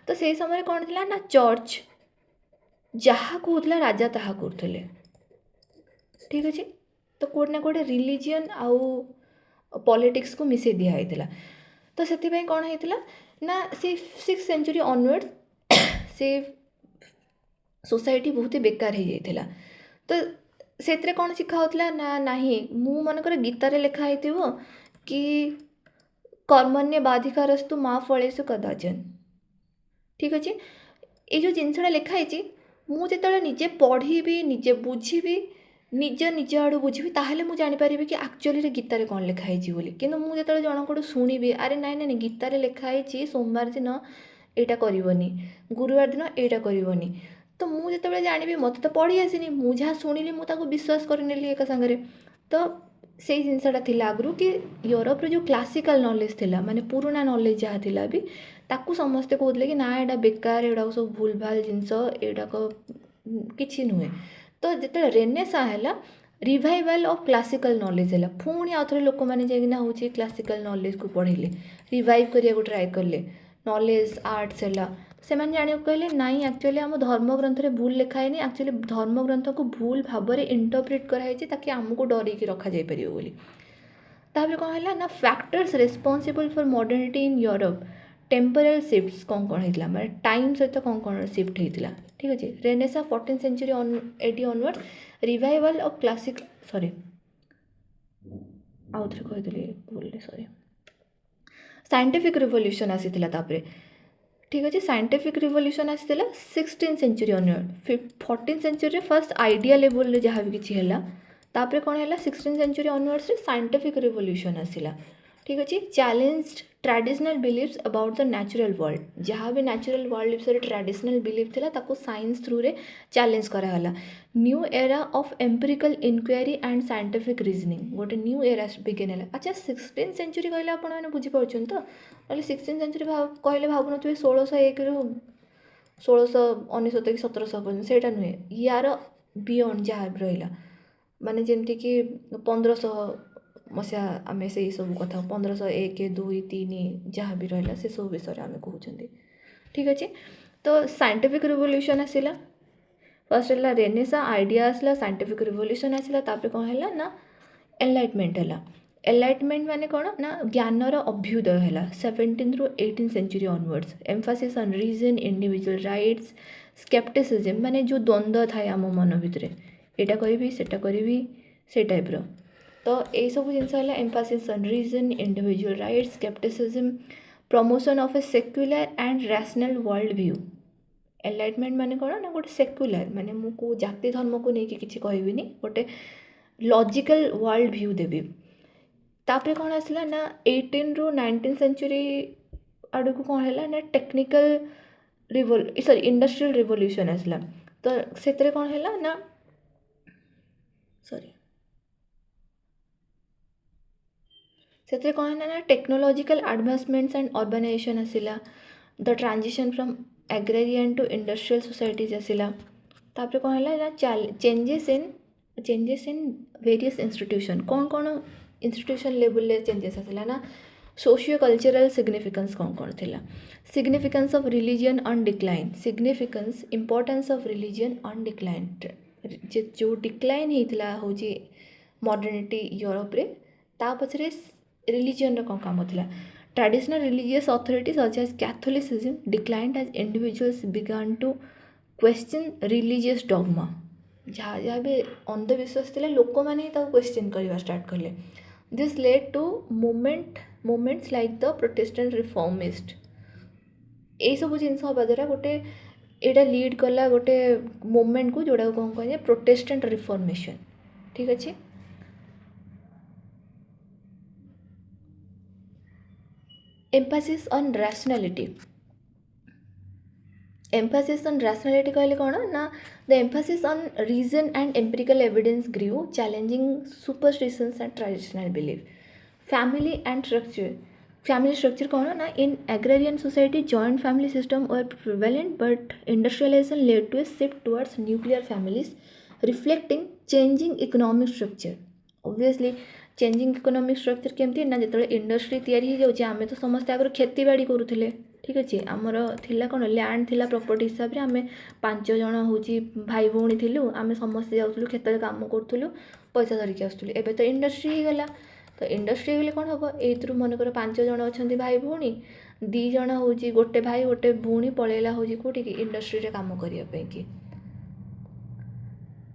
[SPEAKER 1] तो से समय कौन थी ना चर्च जहाँ कहला राजा ताहा करते ठीक अच्छे तो कोड ना कोड रिलीजियन आउ पॉलिटिक्स को मिसई दिखाई तो से कौन होता ना से 6th सेंचुरी ऑनवर्ड्स से सोसाइटी बहुत ही बेकार हो जाता तो से कौन शिखा होता ना नहीं मु मनकर गीतार लिखाई कि कर्मण्य बाधिकारस्तु माँ फलेषु कदाचन ठीक अच्छे ये जो जिनसा लिखाई मुझे निजे पढ़ी निजे बुझी निज निज आड़ बुझी ताहले मुझे जानीपारि कि एक्चुअली गीतार कौन लिखाई कि मुझे जनकोड़ शुणी अरे नाई नाई गीतार लिखाई सोमवार दिन यहाँ करनी गुरुवार दिन यहाँ करनी तो मुझे जो जानी मत तो पढ़ी आसनी मुझे शुणिली मुझे विश्वास करनेली एक सांगे तो से जिनसा था आगु कि यूरोप जो क्लासिकल नॉलेज थिला माने पुराना नॉलेज जहाँ थिला भी ताकू समस्ते कहते कि ना यहाँ बेकार एड़ा सब भूल भाल जिनस एडाक किसी नुहे तो जो रेनेसा है रिवाइवल ऑफ क्लासिकल नॉलेज है पुणी आउ थे लोक मैंने जाइना हूँ क्लासिकल नॉलेज को पढ़ेले रिवाइव करने ट्राए कले नॉलेज आर्ट्स है से जाना कहले नाई एक्चुअली आम धर्मग्रंथ में भूल लिखाए एक्चुअली धर्मग्रंथ को भूल भाव में इंटरप्रिट कराई ताकि आमको डरैक रखा जापर बोली तापर कौन है ना factors responsible for modernity in Europe temporal shifts कौन कौन होता मैं टाइम सहित कौन कौन शिफ्ट होता ठीक अच्छे renaissance 14th century AD onwards revival of classic sorry आउ थे कहीदेली भूल सॉरी साइंटिफिक रिवोल्यूशन आसीला तापरे ठीक अच्छे साइंटिफिक रिवोल्यूशन आसीला 16th century onward 14th century first idea level जहाँ भी किसी है तापर कौन है 16th century onwards scientific revolution आसीला ठीक अच्छे challenged traditional beliefs about the natural world जहाँ भी नेचुरल वर्ल्ड विषय ट्रेडिशनल बिलीव थिला ताको साइंस थ्रू रे चैलेंज कराला new era of empirical inquiry and scientific reasoning गोटे न्यू एरा बिगिन है अच्छा 16th सेंचुरी कहले आपण मैंने बुझीपार्छन तो ना 16th सेंचुरी कहले भावुन 1601 रु 1699 कि 1700 पर्यटन से नुहे यार बियॉन्ड जहाँ भी रहा माने जमती कि 1500 मसीहा आम से सब कथा 1501 2 3 जहाँ भी रहा से सब विषय आम कहते ठीक अच्छे तो साइंटिफिक रिवोल्यूशन आसला फर्स्ट है रेनेसा आइडिया आसला साइंटिफिक रिवोल्यूशन आसला तापर कौन है ना एनलाइटमेंट है एनलाइटमेंट माने कौन ना ज्ञानर अभ्युदय है 17 ରୁ 18 century onwards emphasis on reason individual rights scepticism माने जो द्वंद्व थाए आम मन भितर एटा करी सेटा करी से टाइप्र तो यही सब जिनस emphasis on reason individual rights scepticism promotion of a secular and rational world view enlightenment माने कौन ना गोटे सेक्युलर माने मुझे जाति धर्म को लेकिन किसी कहबी गोटे लॉजिकल वर्ल्ड व्यू देवी तापर कौन आसला ना 18 ରୁ 19 सेंचुरी आड़ को कौन है ना टेक्निकल सॉरी इंडस्ट्रियल रिवोल्यूशन आसला तो से कौन है ना सॉरी से कौन है ना टेक्नोलॉजिकल एडवांसमेंट्स एंड अर्बानाइजेशन आसला the transition from agrarian to industrial societies आसला तापर कौन है ना चेंजेस इन वेरियस इंस्टीट्यूशन कौन कौन इंस्टीट्यूशन लेवल चेंजेस आसला ना सोशियो कल्चरल सिग्निफिकेंस कौन कौन थिला significance of religion on decline significance importance of religion on decline जो डिक्लाइन होता हूँ मॉडर्निटी यूरोप रे ता पछरे रिलीजन कौन काम था traditional religious authority such as Catholicism declined as individuals began to question religious dogma जहाँ जहाँ भी अंधविश्वास थे लोक मैंने क्वेश्चन करवा स्टार्ट कले this led two moments like the Protestant reformist यही सब जिन हवा द्वारा गोटे यहाँ लीड कला गोटे मोमेंट को जोड़ा कौन कह प्रोटेस्टेंट रिफॉर्मेशन ठीक अच्छे एम्फासिस ऑन रैशनैलिटी कहले कौन ना the emphasis on reason and empirical evidence grieve challenging superstitions and traditional belief family structure कौन ना in agrarian society joint family system were prevalent but industrialisation led to a shift towards nuclear families reflecting changing economic structure obviously changing economic structure केमती ना जो industry तैयारी हो जाए आम तो समस्त आगर खेती बाड़ी करूँ ठीक अच्छे आमर थिला कौन लैंड थिला प्रॉपर्टी हिसाब से आम 5 जन हूँ भाई भौणी थिलु आम समस्ते जाऊँ खेत काम करूँ पैसा धरिकी आसुलु एवं तो इंडस्ट्री होगला तो इंडस्ट्री होगले कौन हम ये मनकर 5 जन अच्छा भाई भौणी 2 जन हूँ गोटे भाई गोटे भौणी पलैला हूँ कौटी इंडस्ट्री काम करने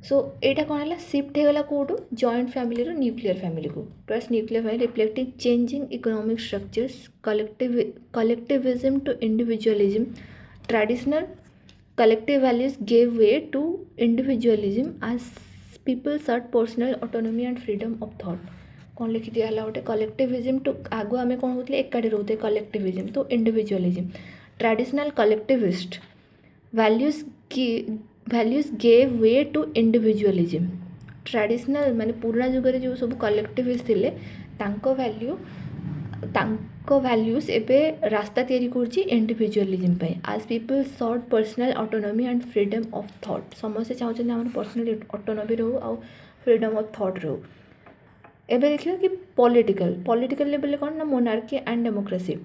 [SPEAKER 1] सो यहाँ कौन है शिफ्ट होगा कौटू जॉइंट फैमिली रो न्यूक्लियर फैमिली को plus nuclear family reflecting changing economic structures collectivism to individualism traditional collective values gave way to individualism as people sought personal autonomy and freedom of thought कौन लिखी दिया गोटे collectivism to आगु आम कौन होते एकाठी रोते collectivism to individualism traditional collectivist values gave way to individualism traditional माने पुराना जुगरे जो सब कलेक्टिविस्ट थिले तांको वैल्यूज एबे रास्ता तैयारी करछि इंडिविजुअलिज्म पे as people sort personal autonomy and freedom of thought समस्त चाहते हैं आम पर्सनल ऑटोनॉमी रो आ फ्रीडम ऑफ थॉट रो एबे देखियो कि पॉलिटिकल लेवल कौन ना monarchy and democracy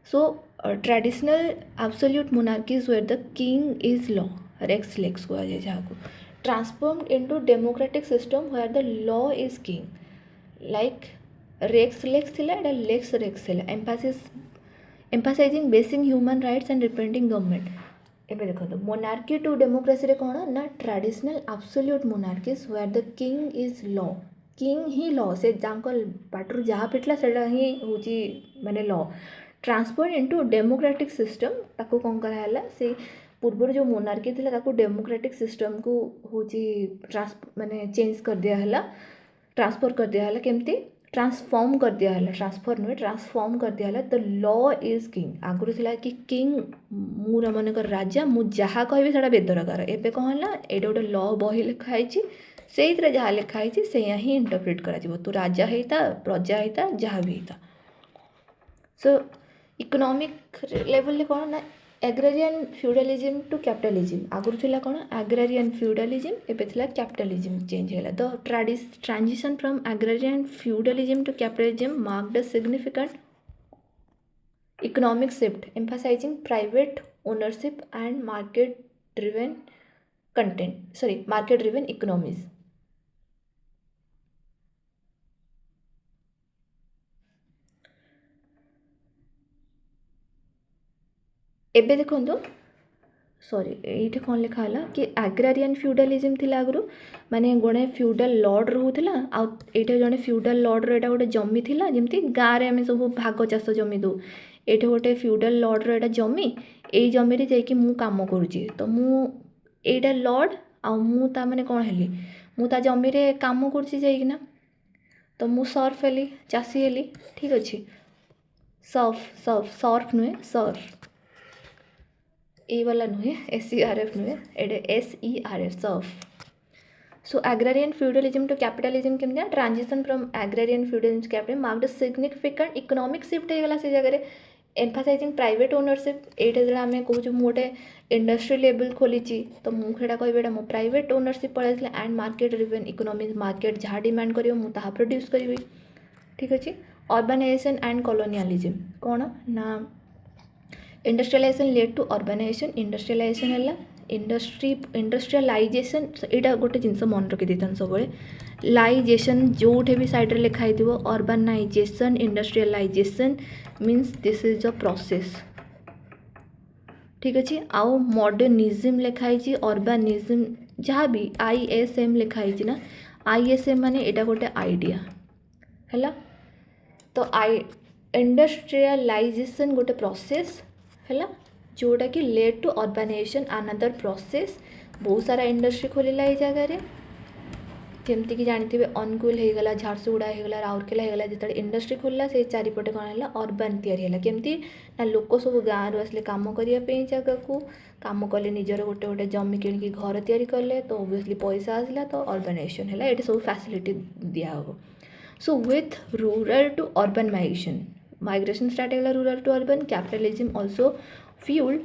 [SPEAKER 1] so traditional absolute monarchies where the king is law rex lex को जहाँ transformed into democratic system where the law is king like rex lex थिला एटा लेक्स रेक्स थिला emphasising basic human rights and representing government एबे देखो monarchy to democracy रे कौन ना traditional absolute monarchies where the king is law king ही law से पाटर जहाँ फिटला से हूँ माने law transfer into democratic system ताको कौन कराला से पूर्व जो मोनार्की थी डेमोक्रेटिक सिस्टम को हूँ माने चेंज कर दिया ट्रांसफर कर दिया केमती ट्रांसफॉर्म कर दिया ट्रांसफर नुहे ट्रांसफॉर्म कर दिया द लॉ इज किंग आगुरी थी कि किंग मुझ मनकर राजा मुझ जहाँ कहि से बेदरकार एवं कौन है ये गोटे लॉ बही लिखाई से जहाँ लिखाई से ही इंटरप्रिट कर तू राजा होता प्रजा होता जहाँ भी होता सो इकोनॉमिक लेवल कौन ना एग्रेरियन फ्यूडलिज्म टू कैपिटलिज्म आगुरी थी कौन एग्रेरियन फ्यूडलिज्म एवं थी कैपिटलिज्म चेंज है the transition from agrarian feudalism to capitalism marked a significant economic shift emphasising private ownership and market driven content sorry market driven economies. एबे देखो sorry ये कौन लिखा है कि एग्रारियन फ्यूडालिज्म थी आगु माने गोटे फ्यूडाल लॉर्ड रोला आईटा जड़े फ्यूडाल लॉर्ड एटा गोटे जमी थी जमी गाँव में आम सब भाग चाष जमी दो ये गोटे फ्यूडाल लॉर्ड एटा जमी यही जमी जाकि मु काम करुँची तो मुझा लॉर्ड आ माने कौन हेली मुता जमी रे काम करुँची जाइकिना तो मु सर्फ हेली चाषी हेली ठीक अच्छे सर्फ सर्फ सर्फ नुहे सर्फ ए वाला नुहे SERF नुहे एडे SERF serf. So agrarian feudalism to capitalism केमती transition from agrarian feudalism to capital marked significant economic shift होगा से जगह एम्फासाइजिंग प्राइवेट ओनरशिप ये जो आम कहूँ गोटे इंडस्ट्री लेवल खोली तो मुझे कह मो private ownership place and market driven economic market जहाँ डिमांड कर मुझे प्रोड्यूस करी ठीक अच्छे। अर्बानाइजेशन एंड कॉलोनियलिज्म कौन ना industrialisation led to urbanisation industrialisation है इंडस्ट्रियलाइजेशन यहाँ गोटे जिनस मन रखी देता सब लाइजेशन जो भी साइड लिखाई थो urbanisation industrialisation means this is a process ठीक अच्छे। आउ मॉडर्निज्म लिखाई अर्बानिज्म जहाँ भी ISM लिखाई ना ISM माने एटा गोटे आइडिया है तो इंडस्ट्रियलाइजेशन गोटे प्रोसेस है जोटा कि led to urbanisation another process बहुत सारा इंडस्ट्री खोलिला ये जगह जमती कि जानते अनुगुल होगला झारसुगुड़ा होगला राउरकेला होगला जो इंडस्ट्री खोलला से चारिपटे कौन है अर्बान या केमती ना लोक सब गाँव आसले कम करने जगह को कम कले निजर गोटे गोटे जमी कि घर तैयारी कले तो ओबियसली पैसा आसला तो अर्बानाइजेशन है ये सब फैसिलिटी दिहब। So with rural to urban migration start होगा rural to urban capitalism also fuelled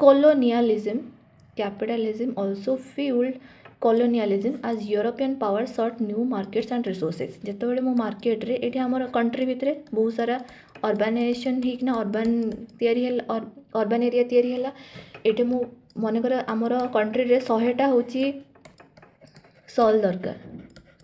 [SPEAKER 1] colonialism capitalism also fueled colonialism as European power sought new markets and resources जिते मो मार्केट रे ये आमर कंट्री भितर बहुत सारा अर्बानाइजेशन होना अर्बान तैयारी अर्बान एरिया तैयारी है ये मो मनकर आमर कंट्री रे 100टा हूँ सॉल दरकार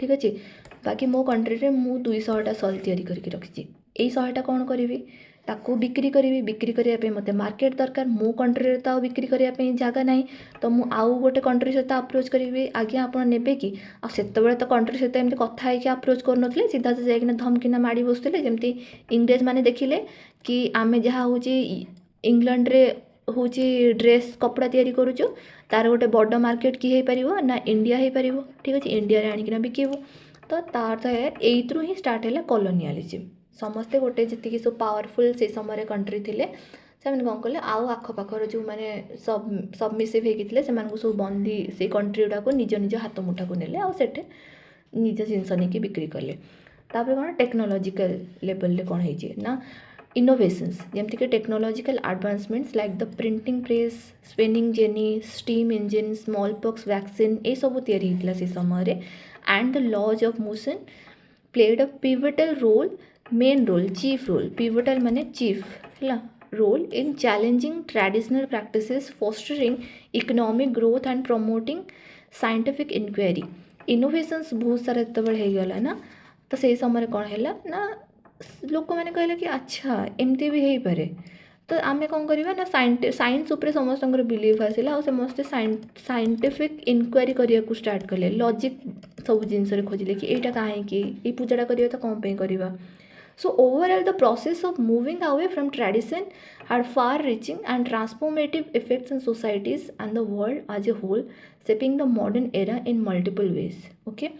[SPEAKER 1] ठीक अच्छे बाकी मो कंट्री रे मु 200टा सॉल तैयारी करके रखी यही 100टा कौन करी ताकू बिक्री करी बिक्री करने मत मार्केट दरकार मो कंट्री रे तो बिक्री करने जगह ना तो मु आउ गोटे कंट्री सहित अप्रोच करी आज्ञा आप ने कि आते तो कंट्री सहित एमती कथा है अप्रोच कर सीधा से जाइना धमकिना माड़ी बसुले जमती इंग्रेज मैंने देखिले कि आम जहाँ हूँ इंग्लैंड रे हूँ ड्रेस कपड़ा तैयारी करुचु तार गोटे बड़ मार्केट किए हो ना इंडिया हो पार ठीक अच्छे इंडिया रे आनिकिना बिकेबू तो तार एइथ्रु ही स्टार्ट है कॉलोनियलिज्म समस्ते गोटे जी सब पावरफुल से समय कंट्री थे से कौन कले आउ आखपाखर जो मैंने सबमिसिव होते सब बंदी से कंट्री गुड़ा को निज निज हाथ मुठा को नेले आउ सेठे निज जिनस नहीं बिक्री कले तापर कौन टेक्नोलॉजिकल लेवल कौन है ना इनोवेशंस जमती technological advancements like the printing press spinning jenny steam engine smallpox vaccine ये सब तैयारी होता से समय and the laws of motion played a pivotal role main role chief role pivotal माने चीफ है role in challenging traditional practices fostering economic growth and promoting scientific inquiry innovations बहुत सारा जो होगा ना तो से समय कौन है ना लोक मैंने कहले कि अच्छा एमती भी हो पारे तो आम कौन करवा ना साइंस उपर समस्त बिलीव आसला और समस्ते साइंटिफिक इनक्वारी करने को स्टार्ट कले लॉजिक सब जिनस खोजिले कि यहाँ कहीं पूजाटा करिए तो कौन करवा। So overall, the process of moving away from tradition had far-reaching and transformative effects on societies and the world as a whole, shaping the modern era in multiple ways. Okay,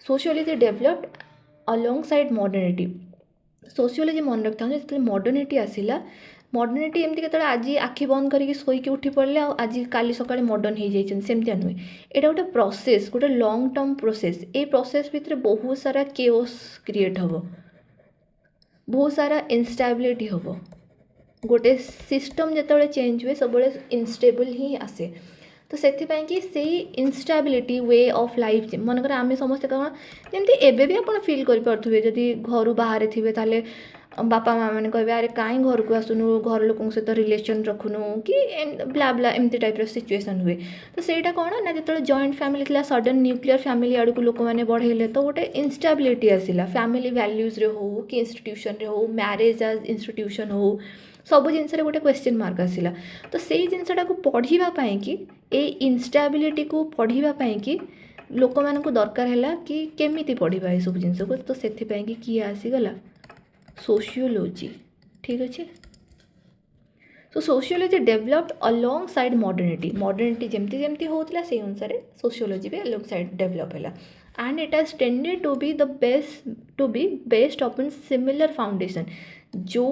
[SPEAKER 1] sociology developed alongside modernity. Sociology मन रखता हूँ जो modernity आसिला modernity एमती के आज आखि बंद करके शोक उठी पड़े आज काली सका मॉडर्न हो जाती सेमती नुहे यहाँ गोटे प्रोसेस गोटे लंग टर्म प्रोसेस ये प्रोसेस भितर बहुत सारा केओस क्रिएट हम बहुत सारा इनस्टेबिलिटी हम गोटे सिस्टम जो चेंज हुए सब इनस्टेबल ही आसे तो से कि इनस्टेबिलिटी वे ऑफ लाइफ मनकर आम समस्ते कौन जमी एवं भी आप फिल करें जदि घर बाहर थे ताले बापा माँ मैंने कहे अरे कहीं घर को आसुनु घर लोक सहित रिलेशन रखुनु कि ब्ला ब्ला एमती टाइप सिचुएसन हुए तो ସେଇଟା କ'ଣ ନା ଯେତେବେଳେ ଜଏଣ୍ଟ ଫ୍ୟାମିଲି ଥିଲା ସଡନ୍ ନ୍ୟୁକ୍ଲିୟର ଫ୍ୟାମିଲି ଆଡ଼କୁ ଲୋକମାନେ ବଢ଼େଇଲେ ତ ଗୋଟେ ଇନଷ୍ଟାବିଲିଟି ଆସିଲା ଫ୍ୟାମିଲି ଭ୍ୟାଲ୍ୟୁଜ୍ରେ ହଉ କି ଇନଷ୍ଟିଟ୍ୟୁସନରେ ହଉ ମ୍ୟାରେଜ୍ ଆଜ୍ ଇନଷ୍ଟିଟ୍ୟୁସନ୍ ହଉ ସବୁ ଜିନିଷରେ ଗୋଟେ କ୍ୱେଶ୍ଚିନ୍ ମାର୍କ ଆସିଲା ତ ସେଇ ଜିନିଷଟାକୁ ପଢ଼ିବା ପାଇଁକି ଏଇ ଇନଷ୍ଟାବିଲିଟିକୁ ପଢ଼ିବା ପାଇଁକି ଲୋକମାନଙ୍କୁ ଦରକାର ହେଲା କି କେମିତି ପଢ଼ିବା ଏସବୁ ଜିନିଷକୁ ତ ସେଥିପାଇଁକି କିଏ ଆସିଗଲା सोशियोलॉजी ठीक अच्छे so sociology developed alongside modernity जमती जमती होता से अनुसार सोशियोलॉजी भी अलोंग साइड डेवलप है and it has tended to be based upon similar foundation जो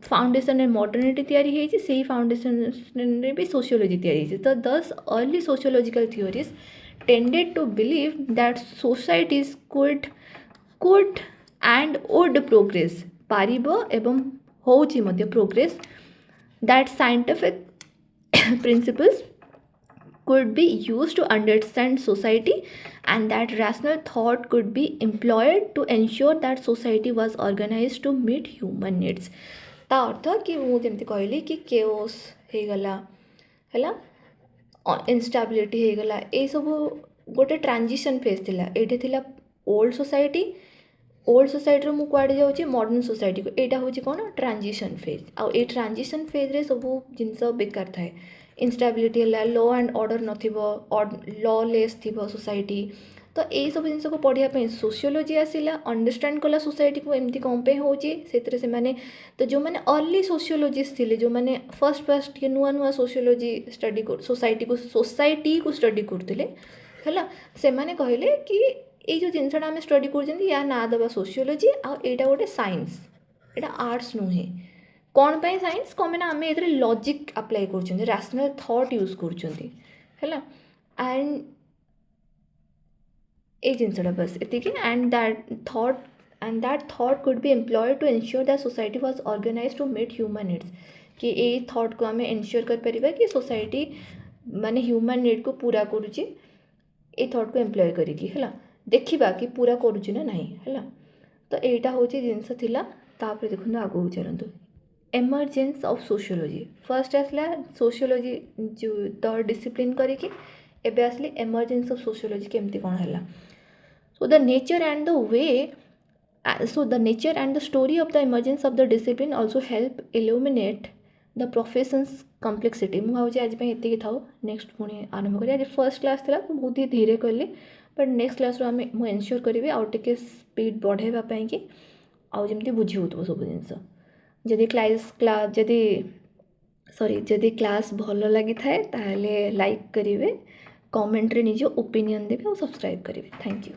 [SPEAKER 1] फाउंडेशन मॉडर्निटी तैयारी है से फाउंडेशन भी सोशियोलॉजी तैयारी तो thus early sociological theories tended to believe that societies could and would progress पारिब एवं होची मध्य progress that scientific principles could be used to understand society and that rational thought could be employed to ensure that society was organized to meet human needs ता अर्थ कि मुझे जमती कहली कि केओस हो गला है इनस्टेबिलिटी हो गला ये सब गोटे ट्रांजिशन फेज थिला एठी थिला ओल्ड सोसाइटी मु कुआडे जाऊँगी मॉडर्न सोसाइटी को यहाँ हूँ कौन ट्रांजिशन फेज आउ ए ट्रांजिशन फेज रे सब जिनस बेकार थाए इनस्टेबिलिटी है लॉ एंड ऑर्डर नॉ लेस थी सोसाइटी तो यही सब जिन को पढ़ाई सोशियोलॉजी आसला अंडरस्टैंड कला सोसाइटी को एमती कौन पे होची तो जो मैंने अर्ली सोशियोलॉजिस्ट थे जो मैंने फर्स्ट नुआ नुआ सोशियोलॉजी स्टडी सोसाइटी को स्टडी करते है से मैंने कहले कि ये जो जिनसा आम स्टडी कर या ना दबा सोशियोलॉजी आईटा गोटे साइंस यहाँ आर्ट्स नुहे कौन पे साइंस कौन मैंने आम ये लॉजिक अप्लाई कर रैशनल थॉट यूज कर एंड ये जिनसा बस ये and that thought could be employed to ensure that society was organised to meet human needs कि ये थॉट को आम एनश्योर कर कि सोसाइटी माने ह्यूमन नीड को पूरा करुचे ये थॉट को एम्प्लॉय करिकी है देखा कि पूरा करुचे ना नहीं है तो यहाँ हूँ जिनस तापर देखो आगे चलतु एमरजेंस ऑफ सोशियोलॉजी फर्स्ट आसला सोशियोलॉजी जो द डिसिप्लिन करके एबे आसली एमरजेंस ऑफ सोशियोलॉजी केमती कौन है so the nature and the story of the emergence of the discipline also help illuminate the professions complexity मुझे आज ये था नेक्स्ट पुणी आरंभ करें आज फर्स्ट क्लास था तो बहुत ही धीरे कहली बट नेक्स्ट क्लास आम मुझे एनश्योर करी आउ टे स्पीड बढ़ाई कि आउ जमी बुझी हो सब जिनस जदि जदि क्लास भल लगी थाए ताहले लाइक करेंगे कमेंट रे निज ओपिनियन देवे और सब्सक्राइब करेंगे थैंक यू।